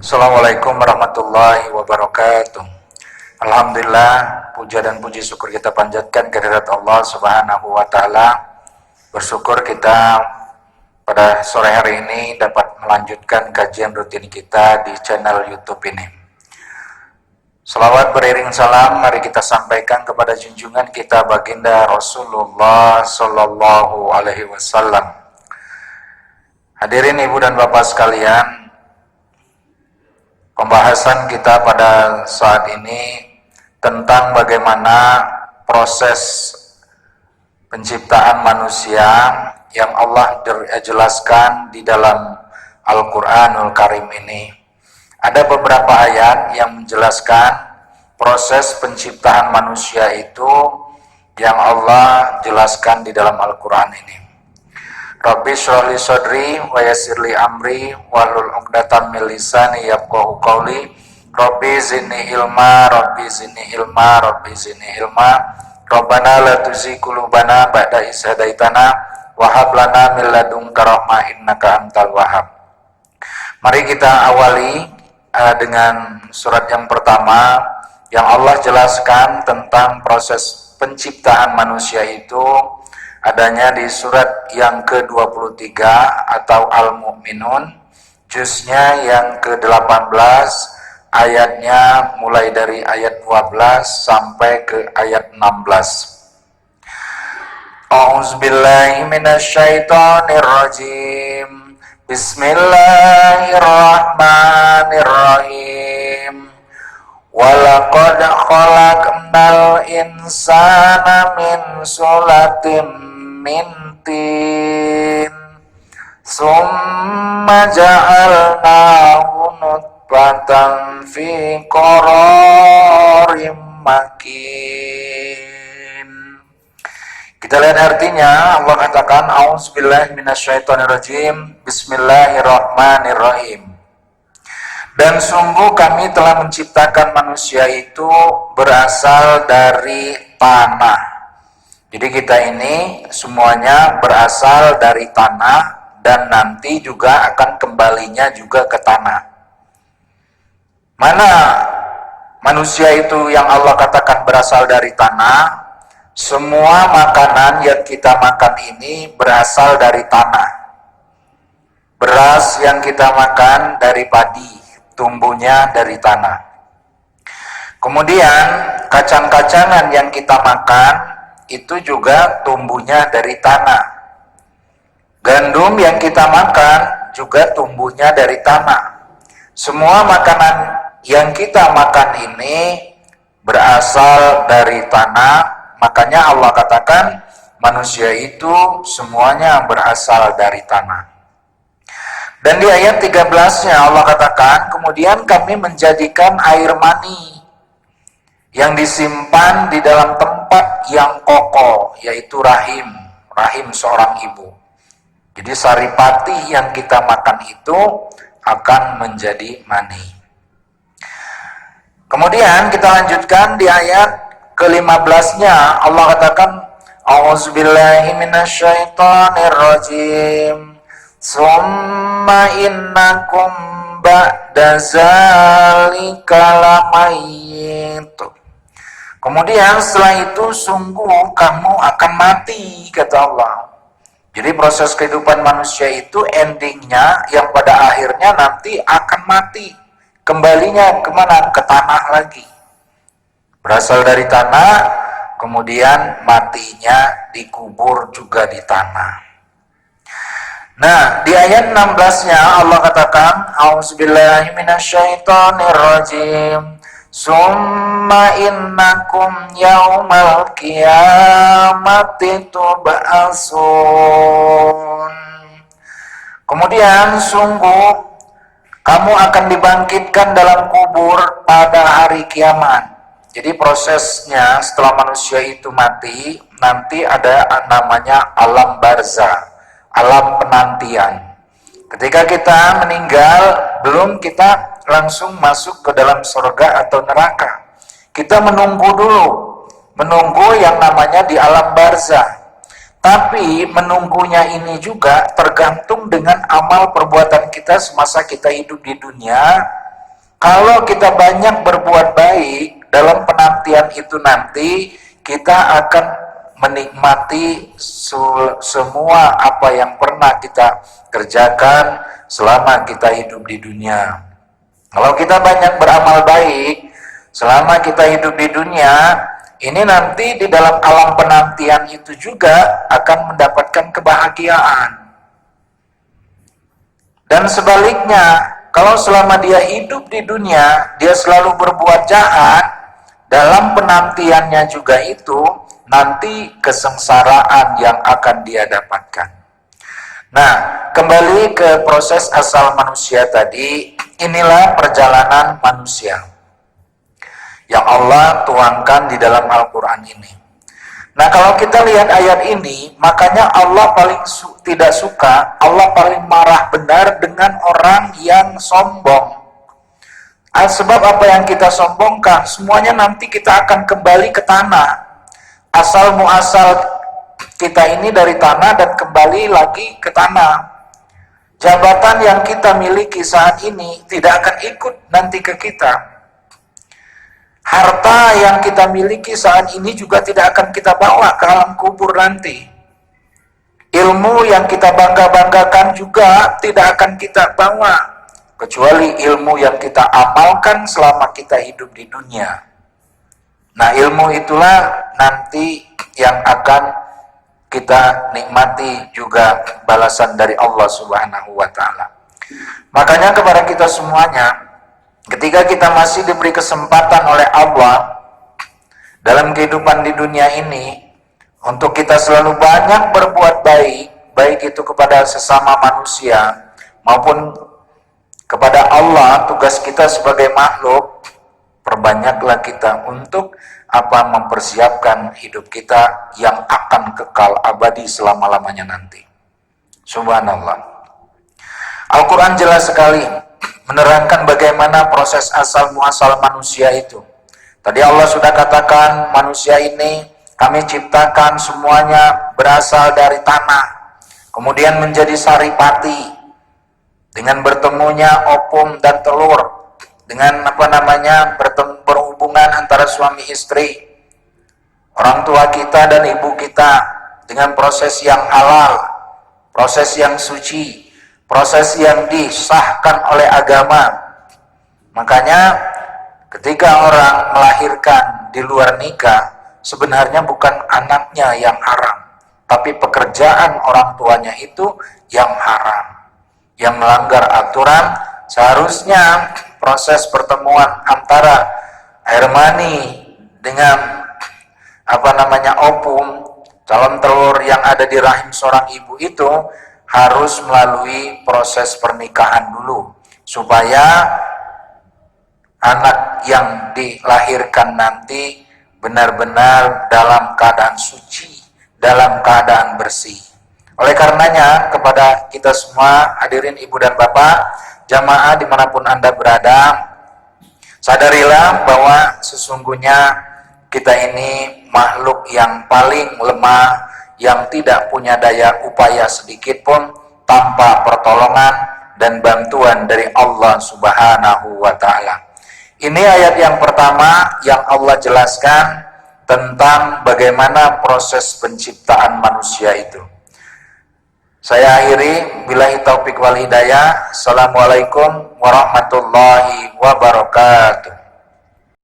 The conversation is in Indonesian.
Assalamualaikum warahmatullahi wabarakatuh. Alhamdulillah, puja dan puji syukur kita panjatkan kehadirat Allah Subhanahu wa taala. Bersyukur kita pada sore hari ini dapat melanjutkan kajian rutin kita di channel YouTube ini. Salawat beriring salam mari kita sampaikan kepada junjungan kita baginda Rasulullah sallallahu alaihi wasallam. Hadirin ibu dan bapak sekalian, pembahasan kita pada saat ini tentang bagaimana proses penciptaan manusia yang Allah jelaskan di dalam Al-Quranul Karim ini. Ada beberapa ayat yang menjelaskan proses penciptaan manusia itu yang Allah jelaskan di dalam Al-Quran ini. Rabbi shrah li sadri wa yassir li amri wahlul 'uqdatam min lisani yafqahu qawli. Rabbi zidni ilma, Rabbi zidni ilma, Rabbi zidni ilma. Rabbana la tuzigh qulubana ba'da idh hadaitana wa hab lana min ladunka rahmah innaka antal wahhab. Mari kita awali dengan surat yang pertama yang Allah jelaskan tentang proses penciptaan manusia itu adanya di surat yang ke-23 atau Al-Mu'minun, juznya yang ke-18, ayatnya mulai dari ayat 12 sampai ke ayat 16. A'udzubillahi minasyaitonirrajim. Bismillahirrahmanirrahim. Walaqad khalaqnal insana min sulatin min tin summa ja'alnahu nutfatan fi qararim makin. Kita lihat artinya. Allah katakan a'udzubillahi minasyaitonirrajim, bismillahirrahmanirrahim. Dan sungguh kami telah menciptakan manusia itu berasal dari tanah. Jadi kita ini semuanya berasal dari tanah dan nanti juga akan kembalinya juga ke tanah. Mana manusia itu yang Allah katakan berasal dari tanah? Semua makanan yang kita makan ini berasal dari tanah. Beras yang kita makan dari padi, tumbuhnya dari tanah. Kemudian kacang-kacangan yang kita makan itu juga tumbuhnya dari tanah. Gandum yang kita makan juga tumbuhnya dari tanah. Semua makanan yang kita makan ini berasal dari tanah. Makanya Allah katakan manusia itu semuanya berasal dari tanah. Dan di ayat 13-nya Allah katakan, kemudian kami menjadikan air mani yang disimpan di dalam tempat yang kokoh, yaitu rahim seorang ibu. Jadi saripati yang kita makan itu akan menjadi mani. Kemudian kita lanjutkan di ayat ke-15-nya Allah katakan, a'udzubillahi minasyaitonirrajim. Summa innakum ba'da zalika lamayyitu. Kemudian setelah itu sungguh kamu akan mati, kata Allah. Jadi proses kehidupan manusia itu endingnya yang pada akhirnya nanti akan mati. Kembalinya kemana? Ke tanah lagi. Berasal dari tanah, kemudian matinya dikubur juga di tanah. Nah, di ayat 16-nya Allah katakan, a'udzubillahi minasyaitonirrajim. Summa innakum yaumal qiyamati tub'atsun. Kemudian sungguh kamu akan dibangkitkan dalam kubur pada hari kiamat. Jadi prosesnya setelah manusia itu mati, nanti ada namanya alam barzah, alam penantian. Ketika kita meninggal, belum kita langsung masuk ke dalam surga atau neraka. Kita menunggu dulu, menunggu yang namanya di alam barzah. Tapi menunggunya ini juga tergantung dengan amal perbuatan kita semasa kita hidup di dunia Kalau kita banyak berbuat baik, dalam penantian itu nanti kita akan menikmati semua apa yang pernah kita kerjakan selama kita hidup di dunia. Kalau kita banyak beramal baik selama kita hidup di dunia, ini nanti di dalam alam penantian itu juga akan mendapatkan kebahagiaan. Dan sebaliknya, kalau selama dia hidup di dunia, dia selalu berbuat jahat, dalam penantiannya juga itu, nanti kesengsaraan yang akan dia dapatkan. Nah, kembali ke proses asal manusia tadi, inilah perjalanan manusia yang Allah tuangkan di dalam Al-Quran ini. Nah, kalau kita lihat ayat ini, makanya Allah paling tidak suka, Allah paling marah benar dengan orang yang sombong. Sebab apa yang kita sombongkan, semuanya nanti kita akan kembali ke tanah. Asal muasal kita ini dari tanah dan kembali lagi ke tanah. Jabatan yang kita miliki saat ini tidak akan ikut nanti ke kita. Harta yang kita miliki saat ini juga tidak akan kita bawa ke alam kubur nanti. Ilmu yang kita bangga-banggakan juga tidak akan kita bawa, kecuali ilmu yang kita amalkan selama kita hidup di dunia. Nah, ilmu itulah nanti yang akan kita nikmati juga balasan dari Allah Subhanahu wa Ta'ala. Makanya kepada kita semuanya, ketika kita masih diberi kesempatan oleh Allah dalam kehidupan di dunia ini, untuk kita selalu banyak berbuat baik, baik itu kepada sesama manusia maupun kepada Allah. Tugas kita sebagai makhluk, perbanyaklah kita untuk mempersiapkan hidup kita yang akan kekal abadi selama-lamanya nanti. Subhanallah. Al-Quran jelas sekali menerangkan bagaimana proses asal muasal manusia itu. Tadi Allah sudah katakan, manusia ini kami ciptakan semuanya berasal dari tanah, kemudian menjadi saripati dengan bertemunya opung dan telur, dengan berhubungan antara suami istri, orang tua kita dan ibu kita, dengan proses yang halal, proses yang suci, proses yang disahkan oleh agama. Makanya ketika orang melahirkan di luar nikah, sebenarnya bukan anaknya yang haram, tapi pekerjaan orang tuanya itu yang haram, yang melanggar aturan. Seharusnya proses pertemuan antara air mani dengan opung, calon telur yang ada di rahim seorang ibu itu harus melalui proses pernikahan dulu, supaya anak yang dilahirkan nanti benar-benar dalam keadaan suci, dalam keadaan bersih. Oleh karenanya, kepada kita semua hadirin ibu dan bapak, jamaah dimanapun Anda berada, sadarilah bahwa sesungguhnya kita ini makhluk yang paling lemah, yang tidak punya daya upaya sedikit pun tanpa pertolongan dan bantuan dari Allah Subhanahu wa Ta'ala. Ini ayat yang pertama yang Allah jelaskan tentang bagaimana proses penciptaan manusia itu. Saya akhiri, billahi taufik wal hidayah. Assalamualaikum warahmatullahi wabarakatuh.